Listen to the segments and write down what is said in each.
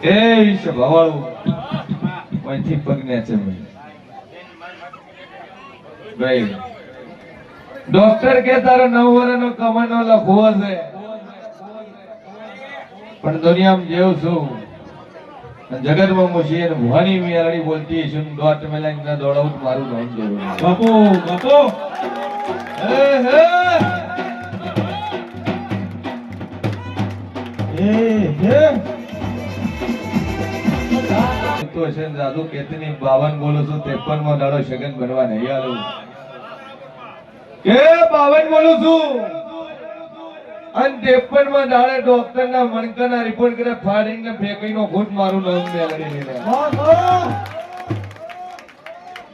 એ વિશે ભવાળું અહીંથી પગને છે ભાઈ ડોક્ટર કે તારો 9 વર્ષનો કમાનો લખવો છે પણ દુનિયામાં જેવ છું જગતમાં મુશી અને ભવાની મિયાળી બોલતી છું દોટ મેલાઈને દોડાવું મારું નામ જરૂર બાપુ બાપુ હે હે તો છે દાદુ કેતની 52 બોલું છું 53 માં દાડો શગન બનવા નહીં આલું કે 52 બોલું છું અને 53 માં દાડે ડોક્ટર ના મણકાના રિપોર્ટ કરે ફાડીને ફેંકીનો ઘૂંટ મારું નામ મેળવી લીધા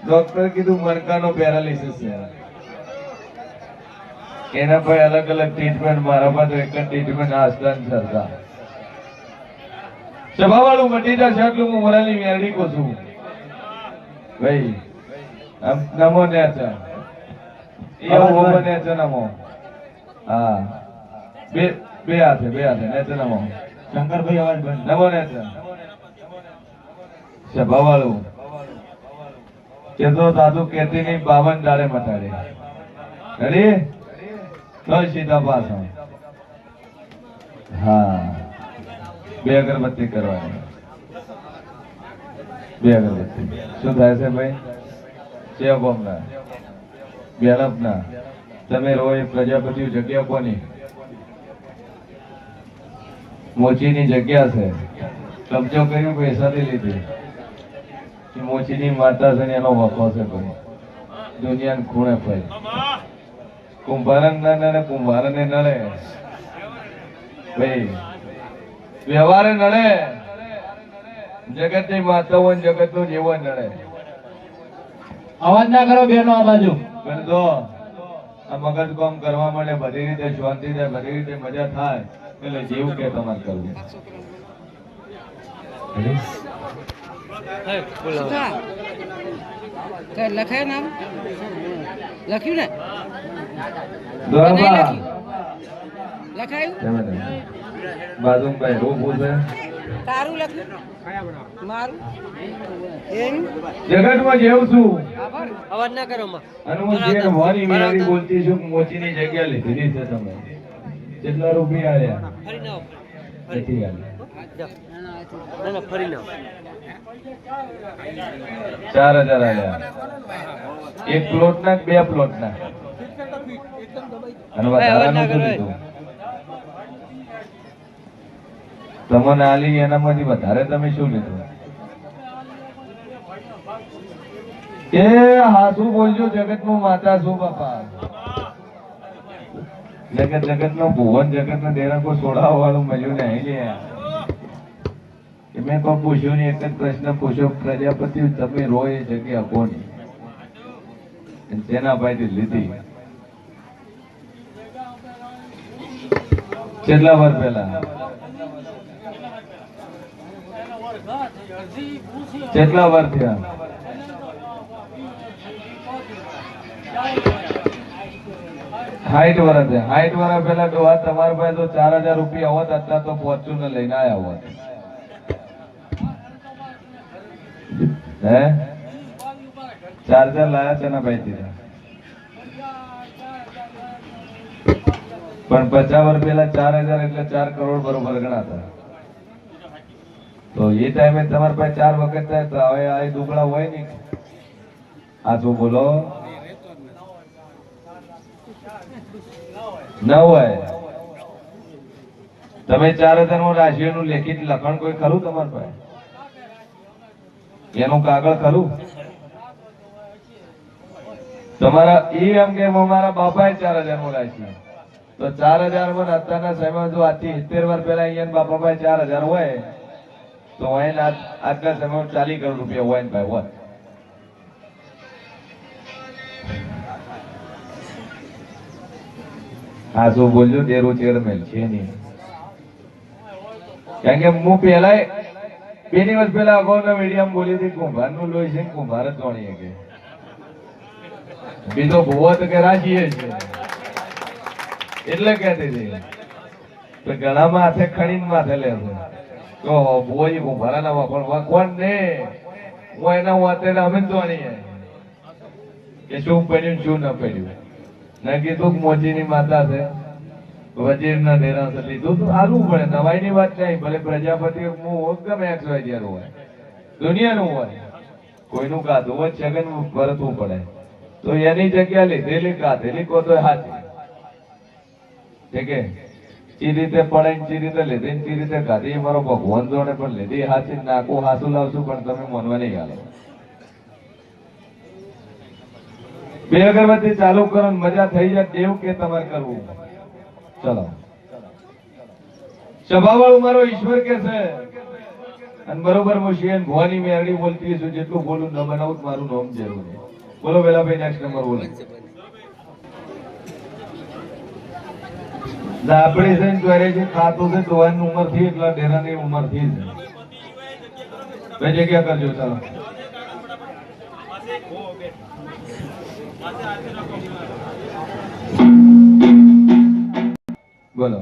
ડોક્ટર કીધું મણકાનો પેરાલિસિસ છે એના પર અલગ અલગ ટ્રીટમેન્ટ મારા પાસે એક જ ટ્રીટમેન્ટ આસ્તન સરતા સભાવાળું મટી જશે એટલું હું મોરાની મેરડી કો છું ભાઈ નમો ને છે એવું મને છે નમો હા બે હાથે ને છે નમો શંકરભાઈ અવાજ બંધ નમો ને છે સભાવાળું કે તો દાદુ કેતી ની 52 દાડે મટાડે રેડી તો સીધા પાછા હા 2 અગરબત્તી કરવાની 2 અગરબત્તી શું થાય છે ભાઈ સેવકોમના બેલપના તમે રોય પ્રજાપતિ જગ્યા કોની મોચીની જગ્યા છે કબજો કર્યું પૈસાથી લીધી મોચીની માતા છે એનો વખો છે કોઈ દુનિયાને ખૂણે ફરી કુંભારન ના નડે કુંભારને નડે ભાઈ વ્યવહારે નડે જગત ની માતાઓ જગત નું જીવન નડે અવાજ ના કરો બેનો આ બાજુ કરી દો આ મગજ કામ કરવા માટે બધી રીતે શાંતિ થાય બધી રીતે મજા થાય એટલે જેવું કે તમારે કરવું લખાય નામ લખ્યું ને લખાયું બાજુભાઈ રૂપ છે તારું લખ્યું મારું જગતમાં જેવું છું અવાજ ના કરો અને હું જે વારી વિનારી બોલતી છું મોચીની જગ્યા લીધી છે તમે કેટલા રૂપિયા આલ્યા નથી આલ્યા ફરી ના 4000 આલ્યા એક પ્લોટ ના 2 પ્લોટ ના અને વધારાનું શું લીધું તમને આલી એનામાંથી વધારે તમે શું લીધું એ હાસુ બોલજો જગત નું માતા શું બાપા જગત નો ભુવન જગત નો દેરા કોઈ છોડાવવા વાળું મળ્યું નહીં લે મેં કોઈ પૂછ્યું નહીં એક જ પ્રશ્ન પૂછ્યો પ્રજાપતિ તમે રોય એ જગ્યા કોની તેના ભાઈથી લીધી કેટલા વાર પહેલા કેટલા વાર થયા 60 વર્ષ થયા 60 વર્ષ પહેલા તો આ તમારા પાસે તો 4000 રૂપિયા હોત અત્યારે તો ફોર્ચ્યુનર લઈને આવ્યા હોત હે 4000 લાયા છે ને ભાઈ દીધા પણ 50 વર્ષ પહેલા 4000 એટલે 4 કરોડ બરોબર ગણાતા તો એ ટાઈમે તમારા પાસે 4 વખત થાય તો હવે આ દુબળા હોય ને આ શું બોલો ન હોય તમે 4000 નું રાશિઓનું લેખિત લખાણ કોઈ ખરું તમારા પાસે એનું કાગળ ખરું તમારા એમ કે મારા બાપાએ 4000 નું રાશિ તો 4000 માં અત્યારના સમયમાં જો આજથી 70 વર્ષ પહેલા અહીંયા બાપા પાસે 4000 હોય તો આજના સમયમાં 40 કરોડ રૂપિયા હોય ને ભાઈ હોય હા શું બોલજો તેરું ચેરમેલ છે નહીં કારણ કે હું પેલા 2 દિવસ પહેલા અગાઉના મીડિયામાં બોલી હતી કુંભાર નું લોહી છે કુંભાર જ જાણીએ કે બીજો ભૂવો તો કે રાશિએ છે એટલે કહેતી હતી ઘણામાં હાથે ખણીને માથે લે છે તો બોઈ હું ભરાના પણ કોણ ને હું એના વાતે અમે તો નહીં કે શું પડ્યું શું ન પડ્યું ના કીધું મોજીની માતા છે વજીરના ડેરા છે લીધું તો સારું પડે નવાઈની વાત નહીં ભલે પ્રજાપતિ હું ગમે XYZ હોય દુનિયાનું હોય કોઈનું કાધું હોય છગન ભરતવું પડે તો એની જગ્યા લીધેલી કાધેલી કો તો હાથી ઠીક ચી રીતે પડે ચી રીતે લીધી ચી રીતે કાઢી મારો ભગવાન જોડે પણ લીધી હાથી નાખું હાથું લાવશું પણ તમે મનવા નહીં હાલો બે અગરબત્તી ચાલુ કરો ને મજા થઈ જાય તેવું કે તમારે કરવું ચલો સભાવાળું મારો ઈશ્વર કે છે અને બરોબર હું શિયન ભવાની મેરડી બોલતી છું જેટલું બોલું ન બનાવું મારું નામ જરૂર બોલો વેલાભાઈ નેક્સ્ટ નંબર બોલો આપણી છે ચોરે જે ખાતું છે દોવાની ઉંમર થી એટલા ડેરાની ઉંમર થી બે જગ્યા કરજો ચાલો બોલો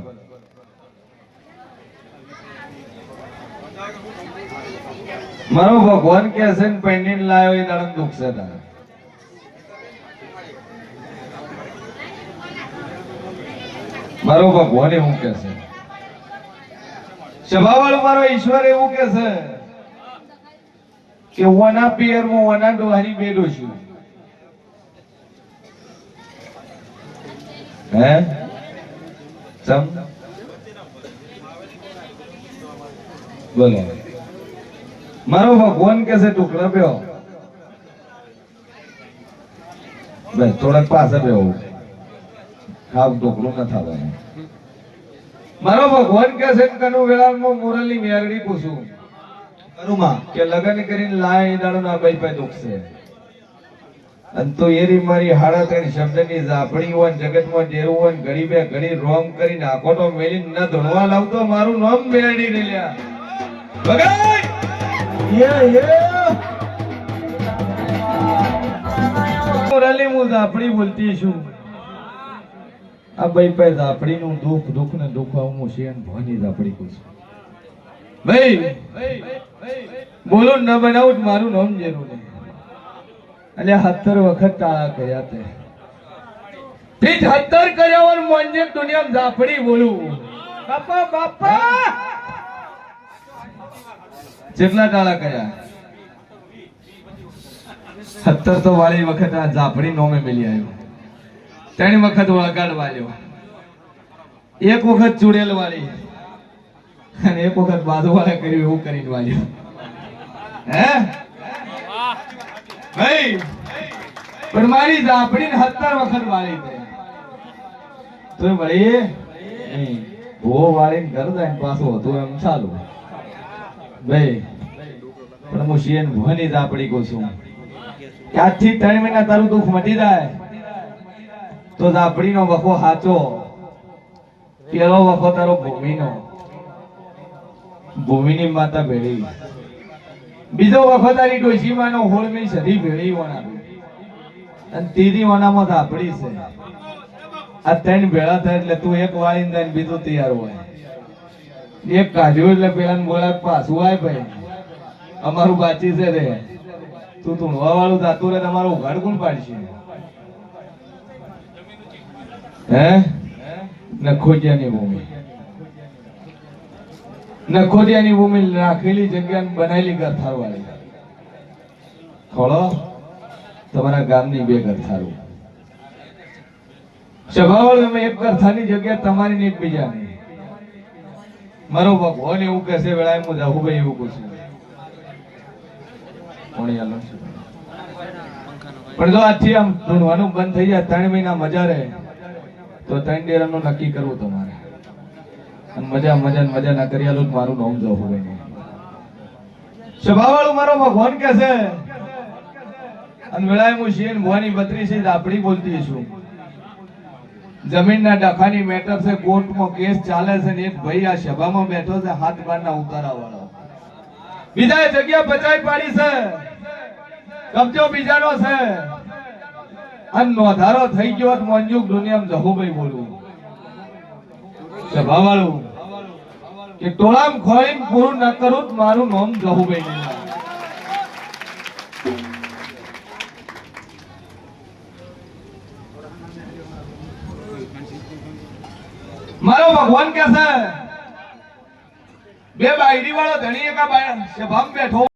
મારો ભગવાન કે છે ને પેન્ડિન લાયો એ દાડમ દુઃખ છે તારે મારો ભગવાન એવું કે છે સભાવાળો મારો ઈશ્વર એવું કે છે કે વના પિયર હું વના ડોહાની બેડો છું હે સમ બોલો મારો ભગવાન કે છે ટુકડા પે બસ થોડાક પાસે બેહો ખાવ ટોકલું ન થવાનું મારો ભગવાન કે છે કનુ વેળામાં મોરલની મેરડી પૂછું કરુમાં કે લગન કરીને લાય દાડો ના બાઈ પે દુખશે અને તો એરી મારી હાડા ત્રણ શબ્દની ઝાપડી હોય જગતમાં ડેરું હોય ગરીબે ઘડી રોમ કરીને આકોટો મેલી ન ધણવા લાવતો મારું નામ મેરડી ને લ્યા ભગાઈ મોરલી હું ઝાપડી બોલતી છું આ ભાઈ પે ઝાપડી નું દુઃખ ને દુઃખ હું શિયન ભવાની ઝાપડી કહું છું ભાઈ બોલો ન બનાવું મારું નામ જરૂર નહીં એટલે 17 વખત ટાળા કર્યા તે 17 કર્યા और મોંજે દુનિયામાં ઝાપડી બોલું બાપા બાપા કેટલા ટાળા કર્યા 17 તો વાળી વખત આ ઝાપડી નોમે મિલી આવ્યો 3 વખત વગાડ વાળ્યો 1 વખત ચુડેલ વાળી અને 1 વખત બાજુ વાળા કર્યું એવું કરીને વાળ્યો હે ભાઈ પણ મારી ઝાપડી 17 વખત વાળી દે તો ભાઈ ભો વાળીને ઘર જાય પાછો હતો એમ ચાલુ ભાઈ પણ હું શિયન ભવાની ઝાપડી કહું છું કે આજથી 3 મહિના તારું દુઃખ મટી જાય તો ઝાપડીનો વખો હાચો પેલો વખો તારો ભૂમિની માતા ભેળી બીજો વખત તારી ડોશીમાનો હોળમી સધી ભેળી વણા અને ત્રીજી વણામાં ઝાપડી છે આ 3 ભેળા થાય એટલે તું એક વાળીને જાય બીજું તૈયાર હોય એક કાઢ્યું એટલે પેલા બોલા પાછું આય ભાઈ અમારું બાચી છે રે તું ધૂણવા વાળું જાતું રે તમારું ઉઘાડ કોણ પાડશે હે નખોડિયાની ભૂમિ નખોડિયાની ભૂમિ રાખેલી જગ્યા બનાવેલી ગરથાર વાળી ખોળો તમારા ગામની 2 ગરથારું સભાવાળો તમે એક ગરથાની જગ્યા તમારી ને એક બીજાની મારો ભગવાન એવું કહેશે વેળાએ હું જાઉં ભાઈ એવું પૂછું પણ જો આજથી આમ ધૂણવાનું બંધ થઈ જાય 3 મહિના મજા રહે તો 3 ડેરાનું નક્કી કરવું તમારે મજા ના કરી આલું મારું નામ જવું ભાઈ સભાવાળું મારો ભગવાન કે છે અને વેળાએ હું શિયન ભવાની 32 ઝાપડી બોલતી છું જમીનના ડખાની મેટર છે કોર્ટમાં કેસ ચાલે છે ને એક ભાઈ આ સભામાં બેઠો છે હાથ બારના ઉતારા વાળો બીજા જગ્યા બચાઈ પાડી છે કબજો બીજાનો છે અને નોધારો થઈ ગયો તો મોંજુક દુનિયામાં જહુભાઈ બોલું સભાવાળું કે ટોળામ ખોળીને પૂરું ન કરું તો મારું નામ જહુભાઈ નહીં આવે. મારો ભગવાન કે છે બે બાયડી વાળો ધણી એકા સભામાં બેઠો